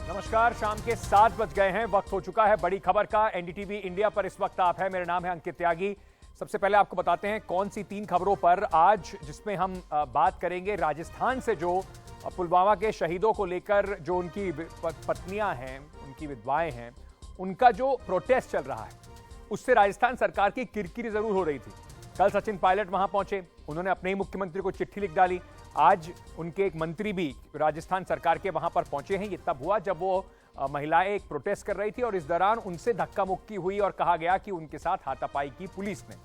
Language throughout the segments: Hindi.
नमस्कार, शाम के 7 बज गए हैं। वक्त हो चुका है बड़ी खबर का। एनडीटीवी इंडिया पर इस वक्त आप है। मेरा नाम है अंकित त्यागी। सबसे पहले आपको बताते हैं कौन सी 3 खबरों पर आज, जिसमें हम बात करेंगे राजस्थान से जो पुलवामा के शहीदों को लेकर जो उनकी पत्नियां हैं, उनकी विधवाएं हैं, उनका जो प्रोटेस्ट चल रहा है, उससे राजस्थान सरकार की किरकिरी जरूर हो रही थी। कल सचिन पायलट वहां पहुंचे, उन्होंने अपने ही मुख्यमंत्री को चिट्ठी लिख डाली। आज उनके एक मंत्री भी राजस्थान सरकार के वहां पर पहुंचे हैं। ये तब हुआ जब वो महिलाएं एक प्रोटेस्ट कर रही थी और इस दौरान उनसे धक्का मुक्की हुई और कहा गया कि उनके साथ हाथापाई की पुलिस ने।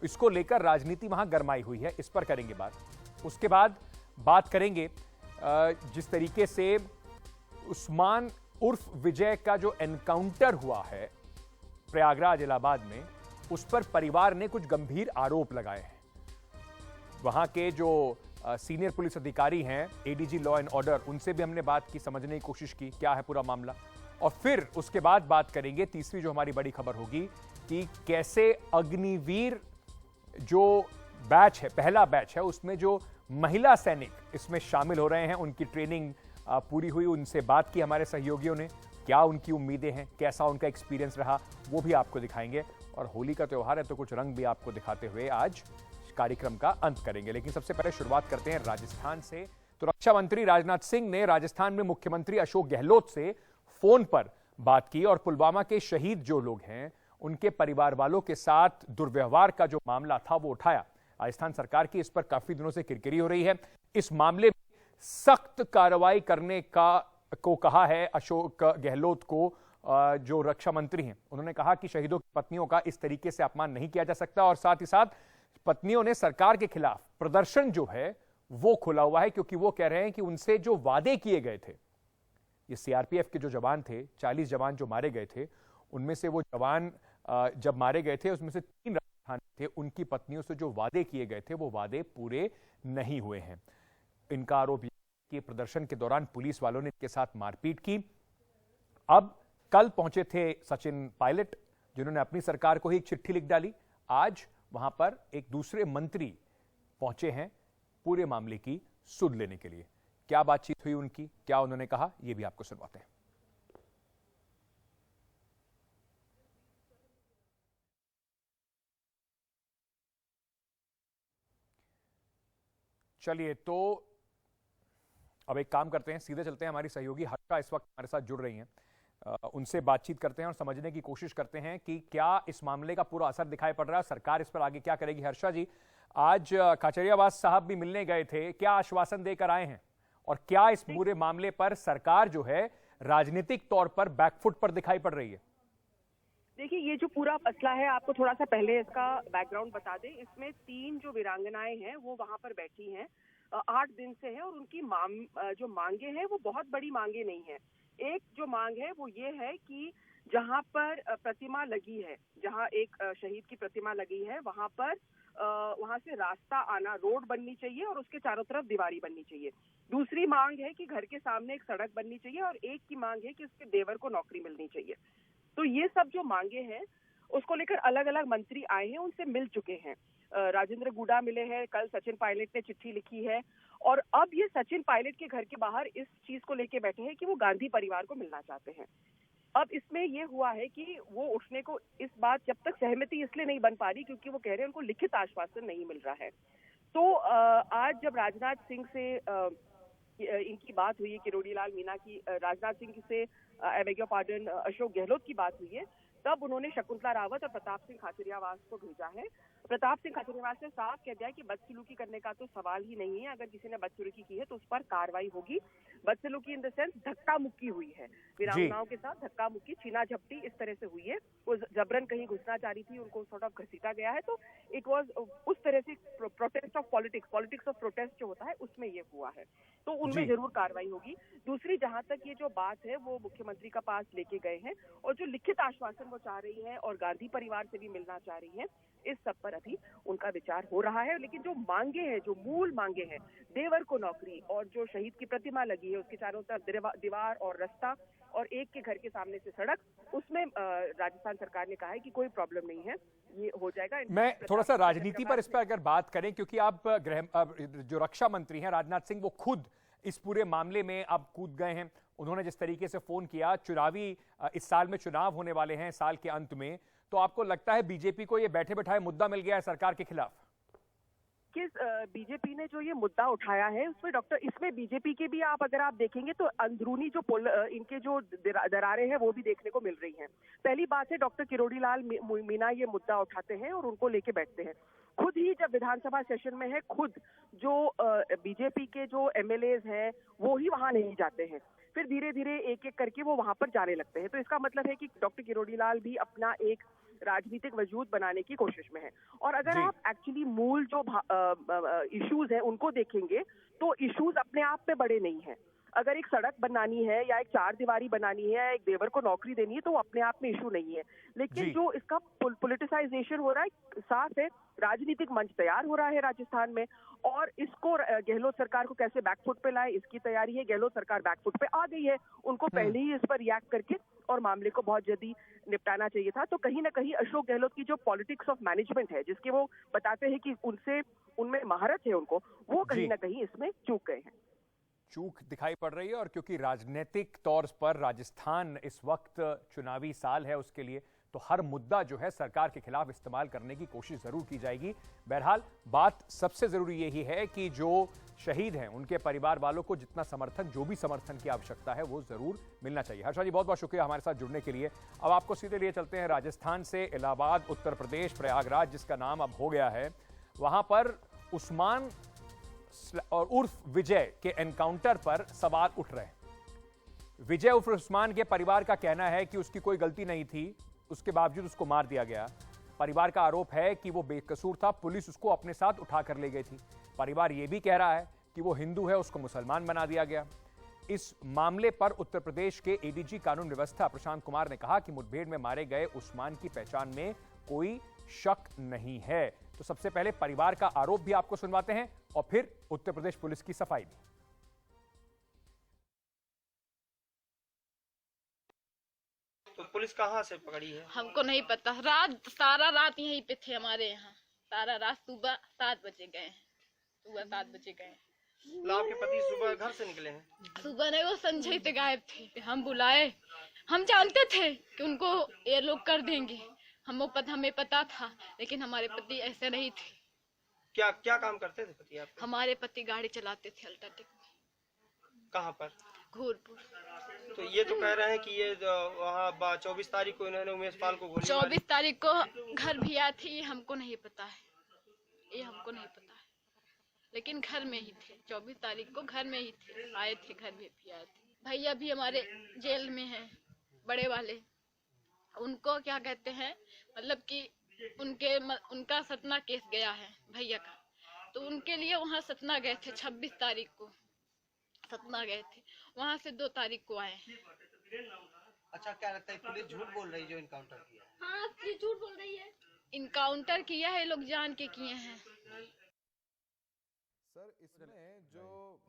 इसको लेकर राजनीति वहां गरमाई हुई है, इस पर करेंगे बात। उसके बाद बात करेंगे जिस तरीके से उस्मान उर्फ विजय का जो एनकाउंटर हुआ है प्रयागराज इलाहाबाद में, उस पर परिवार ने कुछ गंभीर आरोप लगाए हैं। वहां के जो सीनियर पुलिस अधिकारी हैं, एडीजी लॉ एंड ऑर्डर, उनसे भी हमने बात की, समझने की कोशिश की क्या है पूरा मामला। और फिर उसके बाद बात करेंगे तीसरी जो हमारी बड़ी खबर होगी कि कैसे अग्निवीर जो बैच है, पहला बैच है, उसमें जो महिला सैनिक इसमें शामिल हो रहे हैं, उनकी ट्रेनिंग पूरी हुई। उनसे बात की हमारे सहयोगियों ने, क्या उनकी उम्मीदें हैं, कैसा उनका एक्सपीरियंस रहा, वो भी आपको दिखाएंगे। और होली का त्यौहार है तो कुछ रंग भी आपको दिखाते हुए आज कार्यक्रम का अंत करेंगे। लेकिन सबसे पहले शुरुआत करते हैं राजस्थान से। तो रक्षा मंत्री राजनाथ सिंह ने राजस्थान में मुख्यमंत्री अशोक गहलोत से फोन पर बात की और पुलवामा के शहीद जो लोग हैं, उनके परिवार वालों के साथ दुर्व्यवहार का जो मामला था वो उठाया। राजस्थान सरकार की इस पर काफी दिनों से किरकिरी हो रही है। इस मामले में सख्त कार्रवाई करने को कहा है अशोक गहलोत को। जो रक्षा मंत्री हैं, उन्होंने कहा कि शहीदों की पत्नियों का इस तरीके से अपमान नहीं किया जा सकता और साथ ही साथ पत्नियों ने सरकार के खिलाफ प्रदर्शन जो है वो खुला हुआ है, क्योंकि वो कह रहे हैं कि उनसे जो वादे किए गए थे, ये सीआरपीएफ के जो जवान थे, 40 जवान जो मारे गए थे, उनमें से वो जवान जब मारे गए थे उसमें से 3 राजस्थान थे, उनकी पत्नियों से जो वादे किए गए थे वो वादे पूरे नहीं हुए हैं। इनका आरोप कि प्रदर्शन के दौरान पुलिस वालों ने इनके साथ मारपीट की। अब कल पहुंचे थे सचिन पायलट, जिन्होंने अपनी सरकार को ही एक चिट्ठी लिख डाली। आज वहां पर एक दूसरे मंत्री पहुंचे हैं पूरे मामले की सुध लेने के लिए। क्या बातचीत हुई उनकी, क्या उन्होंने कहा, यह भी आपको सुनवाते हैं। चलिए, तो अब एक काम करते हैं, सीधे चलते हैं। हमारी सहयोगी हर्षा इस वक्त हमारे साथ जुड़ रही हैं, उनसे बातचीत करते हैं और समझने की कोशिश करते हैं कि क्या इस मामले का पूरा असर दिखाई पड़ रहा है, सरकार इस पर आगे क्या करेगी। हर्षा जी, आज खाचरियावास साहब भी मिलने गए थे, क्या आश्वासन देकर आए हैं और क्या इस पूरे मामले पर सरकार जो है राजनीतिक तौर पर बैकफुट पर दिखाई पड़ रही है? देखिए, ये जो पूरा मसला है, आपको थोड़ा सा पहले इसका बैकग्राउंड बता दें। इसमें 3 जो वीरांगनाएं हैं वो वहां पर बैठी हैं 8 दिन से है, और उनकी जो मांगे हैं वो बहुत बड़ी मांगे नहीं है। एक जो मांग है वो ये है कि जहां पर प्रतिमा लगी है, जहां एक शहीद की प्रतिमा लगी है, वहां पर वहां से रास्ता आना, रोड बननी चाहिए और उसके चारों तरफ दीवारी बननी चाहिए। दूसरी मांग है कि घर के सामने एक सड़क बननी चाहिए और एक की मांग है कि उसके देवर को नौकरी मिलनी चाहिए। तो ये सब जो मांगे हैं उसको लेकर अलग अलग मंत्री आए हैं, उनसे मिल चुके हैं। राजेंद्र गुडा मिले हैं, कल सचिन पायलट ने चिट्ठी लिखी है और अब ये सचिन पायलट के घर के बाहर इस चीज को लेके बैठे हैं कि वो गांधी परिवार को मिलना चाहते हैं। अब इसमें ये हुआ है कि वो उठने को, इस बात जब तक सहमति इसलिए नहीं बन पा रही क्योंकि वो कह रहे हैं उनको लिखित आश्वासन नहीं मिल रहा है। तो आज जब राजनाथ सिंह से इनकी बात हुई है, किरोड़ी लाल मीणा की राजनाथ सिंह से I beg your pardon Ashok Gehlot की बात हुई है, तब उन्होंने शकुंतला रावत और प्रताप सिंह खाचरियावास को भेजा है। प्रताप सिंह खाचरियावास ने साफ कह दिया कि बदसलूकी करने का तो सवाल ही नहीं है, अगर किसी ने बदसलूकी की है तो उस पर कार्रवाई होगी। बदसलूकी इन द सेंस धक्का मुक्की हुई है, वीरांगनाओं के साथ धक्का मुक्की, छीना झपटी इस तरह से हुई है। वो जबरन कहीं घुसना चाह रही थी, उनको सॉर्ट ऑफ घसीटा गया है। तो इट वाज उस तरह से protest of politics of protest जो होता है उसमें ये हुआ है, तो उनमें जरूर कार्रवाई होगी। दूसरी, जहां तक ये जो बात है वो मुख्यमंत्री का पास लेके गए हैं और जो लिखित आश्वासन वो चाह रही है और गांधी परिवार से भी मिलना चाह रही है, इस सब पर अभी उनका विचार हो रहा है। लेकिन जो मांगे हैं, जो मूल मांगे हैं, देवर को नौकरी और जो शहीद की प्रतिमा लगी है उसके चारों तरफ दीवार और रास्ता और एक के घर के सामने से सड़क, उसमें राजस्थान सरकार ने कहा है कि कोई प्रॉब्लम नहीं है, ये हो जाएगा। मैं थोड़ा सा राजनीति पर इस पर अगर बात करें, क्योंकि आप जो रक्षा मंत्री हैं राजनाथ सिंह, वो खुद इस पूरे मामले में अब कूद गए हैं। उन्होंने जिस तरीके से फोन किया, चुनावी इस साल में चुनाव होने वाले हैं साल के अंत में, तो आपको लगता है बीजेपी को ये बैठे बैठाए मुद्दा मिल गया है सरकार के खिलाफ? किस बीजेपी ने जो ये मुद्दा उठाया है उसमें इसमें बीजेपी के भी अगर आप देखेंगे तो अंदरूनी जो इनके जो दरारें हैं वो भी देखने को मिल रही हैं। पहली बात है, डॉक्टर किरोड़ी लाल मीणा ये मुद्दा उठाते हैं और उनको लेके बैठते हैं। खुद ही जब विधानसभा सेशन में है, खुद जो बीजेपी के जो एमएलएज हैं वो ही वहां नहीं जाते हैं, फिर धीरे धीरे एक एक करके वो वहां पर जाने लगते हैं। तो इसका मतलब है कि डॉक्टर किरोड़ी लाल भी अपना एक राजनीतिक वजूद बनाने की कोशिश में है। और अगर आप एक्चुअली मूल जो इश्यूज हैं उनको देखेंगे तो इश्यूज अपने आप में बड़े नहीं हैं। अगर एक सड़क बनानी है या एक चार दीवारी बनानी है या एक देवर को नौकरी देनी है तो वो अपने आप में इशू नहीं है। लेकिन जो इसका पॉलिटिसाइजेशन हो रहा है, साफ है राजनीतिक मंच तैयार हो रहा है राजस्थान में, और इसको गहलोत सरकार को कैसे बैकफुट पे लाए इसकी तैयारी है। गहलोत सरकार बैकफुट पे आ गई है, उनको पहले ही इस पर रिएक्ट करके और मामले को बहुत जल्दी निपटाना चाहिए था। तो कहीं ना कहीं अशोक गहलोत की जो पॉलिटिक्स ऑफ मैनेजमेंट है, जिसके वो बताते हैं कि उनमें महारत है उनको, वो कहीं ना कहीं इसमें चूक गए हैं, चूक दिखाई पड़ रही है। और क्योंकि राजनीतिक तौर पर राजस्थान इस वक्त चुनावी साल है, उसके लिए तो हर मुद्दा जो है सरकार के खिलाफ इस्तेमाल करने की कोशिश जरूर की जाएगी। बहरहाल बात सबसे जरूरी यही है कि जो शहीद हैं उनके परिवार वालों को जितना समर्थन, जो भी समर्थन की आवश्यकता है वो जरूर मिलना चाहिए। हर्षा जी, बहुत बहुत शुक्रिया हमारे साथ जुड़ने के लिए। अब आपको सीधे लिए चलते हैं राजस्थान से इलाहाबाद, उत्तर प्रदेश, प्रयागराज जिसका नाम अब हो गया है, वहां पर उस्मान और उर्फ विजय के एनकाउंटर पर सवाल उठ रहे हैं। विजय उर्फ उस्मान के परिवार का कहना है कि उसकी कोई गलती नहीं थी, उसके बावजूद उसको मार दिया गया। परिवार का आरोप है कि वो बेकसूर था, पुलिस उसको अपने साथ उठाकर ले गई थी। परिवार यह भी कह रहा है कि वो हिंदू है, उसको मुसलमान बना दिया गया। इस मामले पर उत्तर प्रदेश के एडीजी कानून व्यवस्था प्रशांत कुमार ने कहा कि मुठभेड़ में मारे गए उस्मान की पहचान में कोई शक नहीं है। तो सबसे पहले परिवार का आरोप भी आपको सुनवाते हैं और फिर उत्तर प्रदेश पुलिस की सफाई भी। तो पुलिस कहाँ से पकड़ी है? हमको नहीं पता। सारा रात यहीं पे थे हमारे यहाँ, सारा रात। सुबह 7 बजे गए, सुबह 7 बजे गए। आपके पति सुबह घर से निकले हैं? सुबह नहीं, वो संजय से गायब थे। हम बुलाए, हम जानते थे कि उनको ये लोग कर देंगे, हमें पता था, लेकिन हमारे पति ऐसे नहीं थे। क्या क्या काम करते थे पति आपके? हमारे पति गाड़ी चलाते थे अल्ट्राटेक में। कहाँ पर? घोरपुर। तो ये तो कह रहे हैं कि ये वहाँ 24 तारीख को इन्होंने उमेश पाल को गोली 24 तारीख को घर भी आए थे, ये हमको नहीं पता है, ये हमको नहीं पता है, लेकिन घर में ही थे। 24 तारीख को घर में ही थे, आए थे, घर में भी आए थे। भैया भी हमारे जेल में हैं, बड़े वाले। उनको क्या कहते हैं, मतलब कि उनका सतना केस गया है भैया का, तो उनके लिए वहाँ सतना गए थे। 26 तारीख को सतना गए थे, वहाँ से 2 तारीख को आए हैं। अच्छा, क्या लगता है पुलिस झूठ बोल रही है जो इनकाउंटर किया? हाँ, झूठ बोल रही है। इनकाउंटर किया है, लोग जान के किए हैं। सर, इसमें जो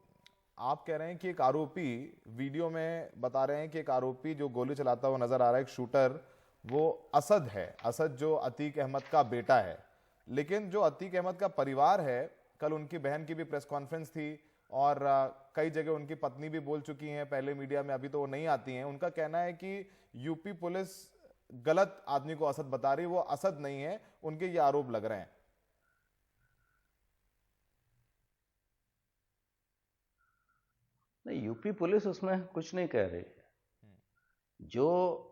आप कह रहे हैं कि एक आरोपी, वीडियो में बता रहे हैं कि एक आरोपी जो गोली चलाता हुआ नजर आ रहा है, एक शूटर, वो असद है। असद जो अतीक अहमद का बेटा है। लेकिन जो अतीक अहमद का परिवार है, कल उनकी बहन की भी प्रेस कॉन्फ्रेंस थी और कई जगह उनकी पत्नी भी बोल चुकी हैं पहले मीडिया में, अभी तो वो नहीं आती हैं। उनका कहना है कि यूपी पुलिस गलत आदमी को असद बता रही, वो असद नहीं है, उनके ये आरोप लग रहे हैं। नहीं, यूपी पुलिस उसमें कुछ नहीं कह रही है। जो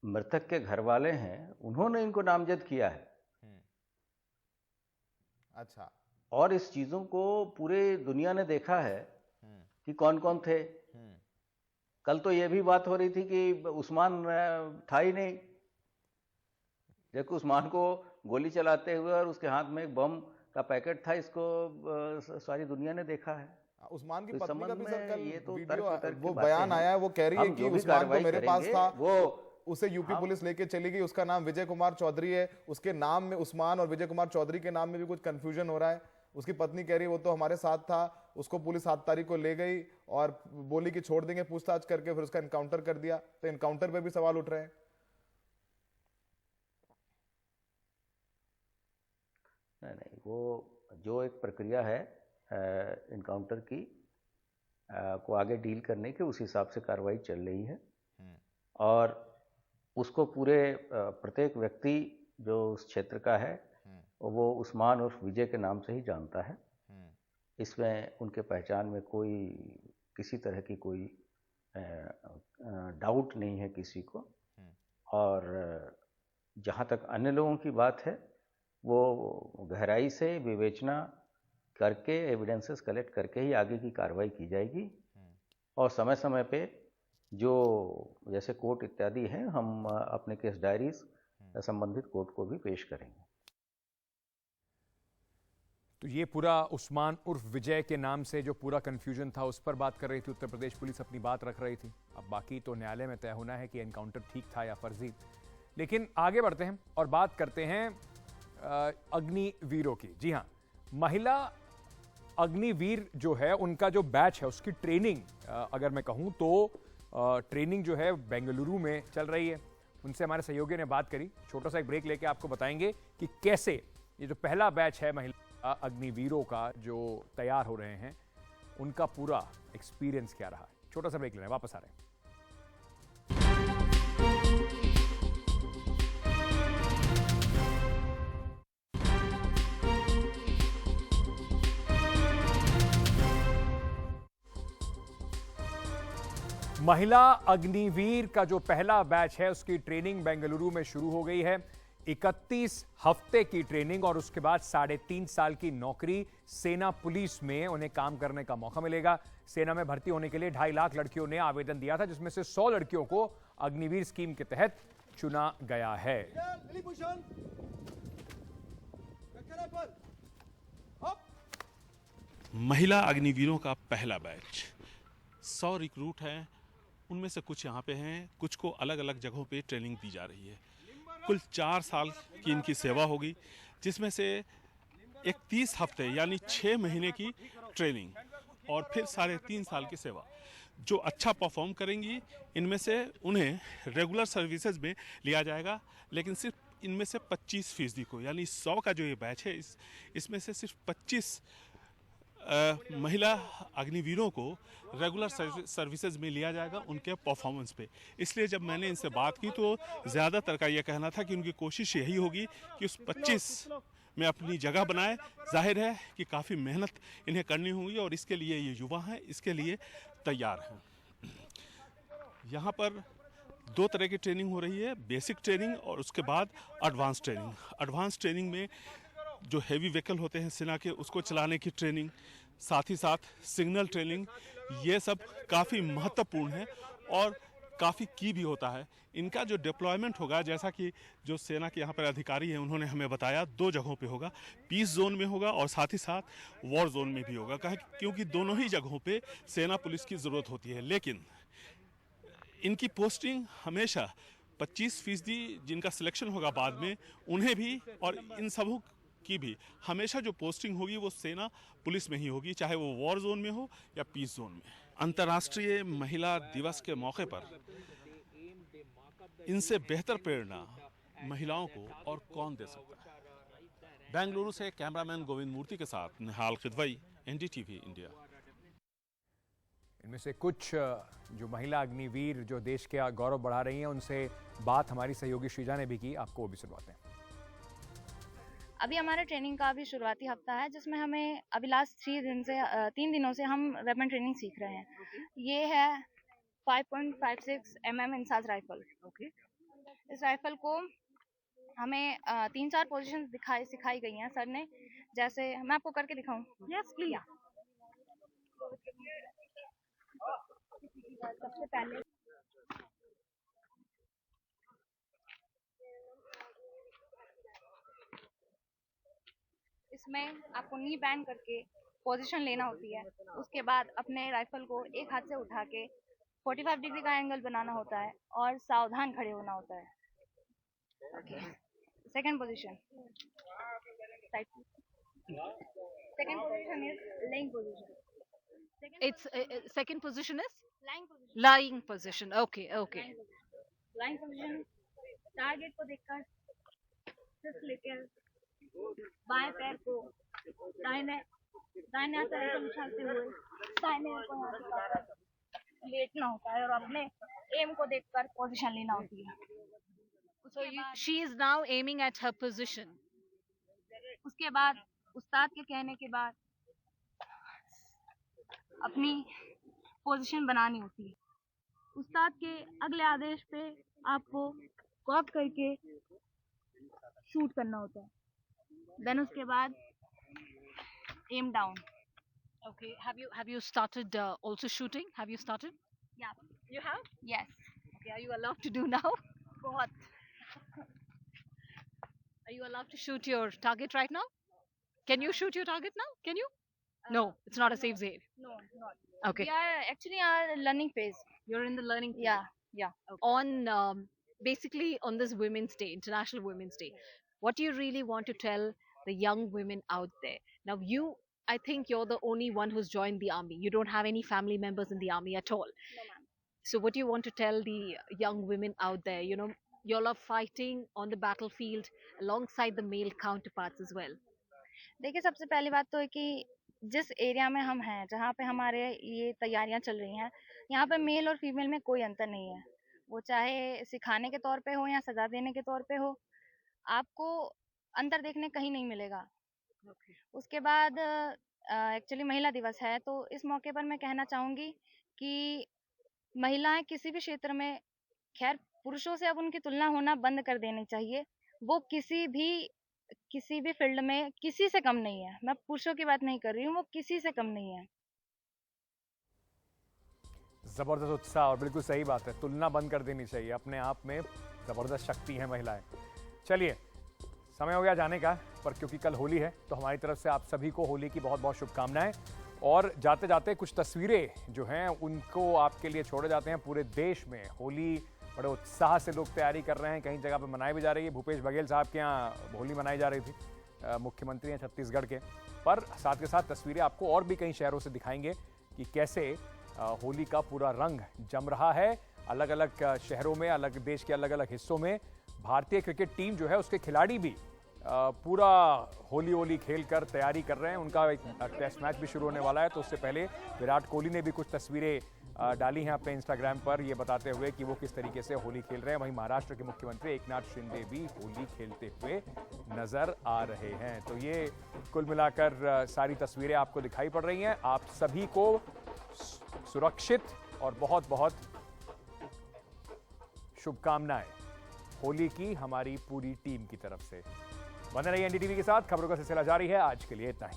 मृतक के घर वाले हैं उन्होंने इनको नामजद किया है। अच्छा। और इस चीजों को पूरे दुनिया ने देखा है कि कौन कौन थे। कल तो यह भी बात हो रही थी कि उस्मान था ही नहीं, देखो उस्मान को गोली चलाते हुए और उसके हाथ में एक बम का पैकेट था, इसको सारी दुनिया ने देखा है। उस्मान की तो पत्नी का भी सर कल ये तो वीडियो वो बयान आया है, वो कह रही है कि उस्मान तो मेरे पास था, वो उसे यूपी पुलिस लेके चली गई, उसका नाम विजय कुमार चौधरी है, उसके नाम में उस्मान और विजय कुमार चौधरी के नाम में भी कुछ कंफ्यूजन हो रहा है। उसकी पत्नी कह रही है वो तो हमारे साथ था, उसको पुलिस 7 तारीख को ले गई और बोली कि छोड़ देंगे पूछताछ करके, फिर उसका एनकाउंटर कर दिया। तो एनकाउंटर पे भी सवाल उठ रहे हैं। नहीं, वो जो एक प्रक्रिया है एनकाउंटर की, को आगे डील करने की उस हिसाब से कार्रवाई चल रही है। और उसको पूरे प्रत्येक व्यक्ति जो उस क्षेत्र का है वो उस्मान उर्फ विजय के नाम से ही जानता है। इसमें उनके पहचान में कोई किसी तरह की कोई डाउट नहीं है किसी को। और जहाँ तक अन्य लोगों की बात है वो गहराई से विवेचना करके एविडेंसेस कलेक्ट करके ही आगे की कार्रवाई की जाएगी। और समय समय पे जो जैसे कोर्ट इत्यादि हैं हम अपने केस डायरीज संबंधित कोर्ट को भी पेश करेंगे। तो ये पूरा उस्मान उर्फ विजय के नाम से जो पूरा कंफ्यूजन था उस पर बात कर रही थी उत्तर प्रदेश पुलिस, अपनी बात रख रही थी। अब बाकी तो न्यायालय में तय होना है कि एनकाउंटर ठीक था या फर्जी। लेकिन आगे बढ़ते हैं और बात करते हैं अग्निवीरों की। जी हाँ, महिला अग्निवीर जो है उनका जो बैच है उसकी ट्रेनिंग अगर मैं कहूँ तो ट्रेनिंग जो है बेंगलुरु में चल रही है। उनसे हमारे सहयोगी ने बात करी। छोटा सा एक ब्रेक लेके आपको बताएंगे कि कैसे ये जो पहला बैच है महिला अग्निवीरों का जो तैयार हो रहे हैं उनका पूरा एक्सपीरियंस क्या रहा। छोटा सा ब्रेक लेना, वापस आ रहे हैं। महिला अग्निवीर का जो पहला बैच है उसकी ट्रेनिंग बेंगलुरु में शुरू हो गई है। 31 हफ्ते की ट्रेनिंग और उसके बाद 3.5 साल की नौकरी। सेना पुलिस में उन्हें काम करने का मौका मिलेगा। सेना में भर्ती होने के लिए 2.5 लाख लड़कियों ने आवेदन दिया था, जिसमें से 100 लड़कियों को अग्निवीर स्कीम के तहत चुना गया है। महिला अग्निवीरों का पहला बैच, 100 रिक्रूट हैं। उनमें से कुछ यहाँ पे हैं, कुछ को अलग अलग जगहों पे ट्रेनिंग दी जा रही है। कुल 4 साल की इनकी सेवा होगी, जिसमें से 31 हफ्ते यानी 6 महीने की ट्रेनिंग और फिर 3.5 साल की सेवा। जो अच्छा परफॉर्म करेंगी इनमें से उन्हें रेगुलर सर्विसेज में लिया जाएगा, लेकिन सिर्फ इनमें से 25% को, यानी 100 का जो ये बैच है इसमें से सिर्फ 25 महिला अग्निवीरों को रेगुलर सर्विसेज में लिया जाएगा उनके परफॉर्मेंस पे। इसलिए जब मैंने इनसे बात की तो ज़्यादातर का यह कहना था कि उनकी कोशिश यही होगी कि उस 25 में अपनी जगह बनाए। जाहिर है कि काफ़ी मेहनत इन्हें करनी होगी और इसके लिए ये युवा हैं, इसके लिए तैयार हैं। यहाँ पर 2 तरह की ट्रेनिंग हो रही है, बेसिक ट्रेनिंग और उसके बाद एडवांस ट्रेनिंग। एडवांस ट्रेनिंग में जो हैवी व्हीकल होते हैं सेना के, उसको चलाने की ट्रेनिंग, साथ ही साथ सिग्नल ट्रेनिंग, ये सब काफ़ी महत्वपूर्ण है और काफ़ी की भी होता है। इनका जो डिप्लॉयमेंट होगा, जैसा कि जो सेना के यहाँ पर अधिकारी हैं उन्होंने हमें बताया, 2 जगहों पे होगा। पीस जोन में होगा और साथ ही साथ वॉर जोन में भी होगा, क्योंकि दोनों ही जगहों पे सेना पुलिस की ज़रूरत होती है। लेकिन इनकी पोस्टिंग हमेशा 25% जिनका सिलेक्शन होगा बाद में उन्हें भी और इन सबों की भी हमेशा जो पोस्टिंग होगी वो सेना पुलिस में ही होगी, चाहे वो वॉर जोन में हो या पीस जोन में। अंतर्राष्ट्रीय महिला दिवस के मौके पर इनसे बेहतर प्रेरणा महिलाओं को और कौन दे सकता है। बेंगलुरु से कैमरामैन गोविंद मूर्ति के साथ निहाल खिदवई, एनडीटीवी इंडिया। इनमें से कुछ जो महिला अग्निवीर जो देश के गौरव बढ़ा रही हैं उनसे बात हमारी सहयोगी श्रीजा ने भी की, आपको वो भी सुनवाते हैं। अभी हमारा ट्रेनिंग का भी शुरुआती हफ्ता है, जिसमें हमें अभी लास्ट 3 दिनों से हम वेपन ट्रेनिंग सीख रहे हैं। ये है 5.56 mm इंसास राइफल। इस राइफल को हमें 3-4 पोजीशंस सिखाई गई हैं सर ने। जैसे मैं आपको करके दिखाऊं? Yes please. सबसे पहले इसमें आपको नी बैंड करके पोजीशन लेना होती है। उसके बाद अपने राइफल को एक हाथ से उठा के 45 डिग्री का एंगल बनाना होता है और सावधान खड़े होना होता है। Okay, second position. Second position is laying position. Second position is lying position. lying position. Okay. Lying position target को देखकर सिर्फ लेकर बाएं पैर को दाहिने दाहिने हाथ से राइफल उछालते हुए दाहिने हाथ को यहाँ टिकाकर लेटना होता है और अपने एम को देखकर पोजीशन लेना होती है। So she is now aiming at her position. उसके बाद उस्ताद के कहने के बाद अपनी पोजीशन बनानी होती है। उस्ताद के अगले आदेश पे आपको कॉप करके शूट करना होता है। देन उसके बाद M down. Okay. Have you started also shooting? Have you started? या You have? Yes Okay. Are you allowed to do now? बहुत Are you allowed to shoot your target right now? Can you shoot your target now? Can you? No, it's not a safe zone. No not Okay. We are actually are learning phase You're in the learning phase. या On basically on this Women's Day, International Women's Day, what do you really want to tell the young women out there? Now, I think you're the only one who's joined the army. You don't have any family members in the army at all. So, what do you want to tell the young women out there? You know, y'all are fighting on the battlefield alongside the male counterparts as well. देखिए सबसे पहली बात तो है कि जिस एरिया में हम हैं जहाँ पे हमारे ये तैयारियां चल रही हैं यहाँ पे मेल और फीमेल में कोई अंतर नहीं है। वो चाहे सिखाने के तौर पे हो या सजा देने के तौर पे हो, आपको अंतर देखने कहीं नहीं मिलेगा। उसके बाद एक्चुअली महिला दिवस है तो इस मौके पर मैं कहना चाहूँगी कि महिलाएं किसी भी क्षेत्र में, खैर पुरुषों से अब उनकी तुलना होना बंद कर देनी चाहिए। वो किसी भी फील्ड में किसी से कम नहीं है। मैं पुरुषों की बात नहीं कर रही हूँ, वो किसी से कम नहीं है। जबरदस्त उत्साह और बिल्कुल सही बात है, तुलना बंद कर देनी चाहिए। अपने आप में जबरदस्त शक्ति है महिलाएं। चलिए समय हो गया जाने का, पर क्योंकि कल होली है तो हमारी तरफ से आप सभी को होली की बहुत बहुत शुभकामनाएं। और जाते जाते कुछ तस्वीरें जो हैं उनको आपके लिए छोड़े जाते हैं। पूरे देश में होली बड़े उत्साह से लोग तैयारी कर रहे हैं, कई जगह पर मनाई भी जा रही है। भूपेश बघेल साहब के यहाँ होली मनाई जा रही थी, मुख्यमंत्री हैं छत्तीसगढ़ के। पर साथ के साथ तस्वीरें आपको और भी कई शहरों से दिखाएंगे कि कैसे होली का पूरा रंग जम रहा है। अलग अलग शहरों में, अलग देश के अलग अलग हिस्सों में भारतीय क्रिकेट टीम जो है उसके खिलाड़ी भी पूरा होली खेल कर तैयारी कर रहे हैं। उनका एक टेस्ट मैच भी शुरू होने वाला है, तो उससे पहले विराट कोहली ने भी कुछ तस्वीरें डाली हैं अपने इंस्टाग्राम पर, ये बताते हुए कि वो किस तरीके से होली खेल रहे हैं। वहीं महाराष्ट्र के मुख्यमंत्री एकनाथ शिंदे भी होली खेलते हुए नजर आ रहे हैं। तो ये कुल मिलाकर सारी तस्वीरें आपको दिखाई पड़ रही हैं। आप सभी को सुरक्षित और बहुत बहुत शुभकामनाएं होली की हमारी पूरी टीम की तरफ से। बने रहिए एनडीटीवी के साथ। खबरों का सिलसिला जारी है, आज के लिए इतना ही।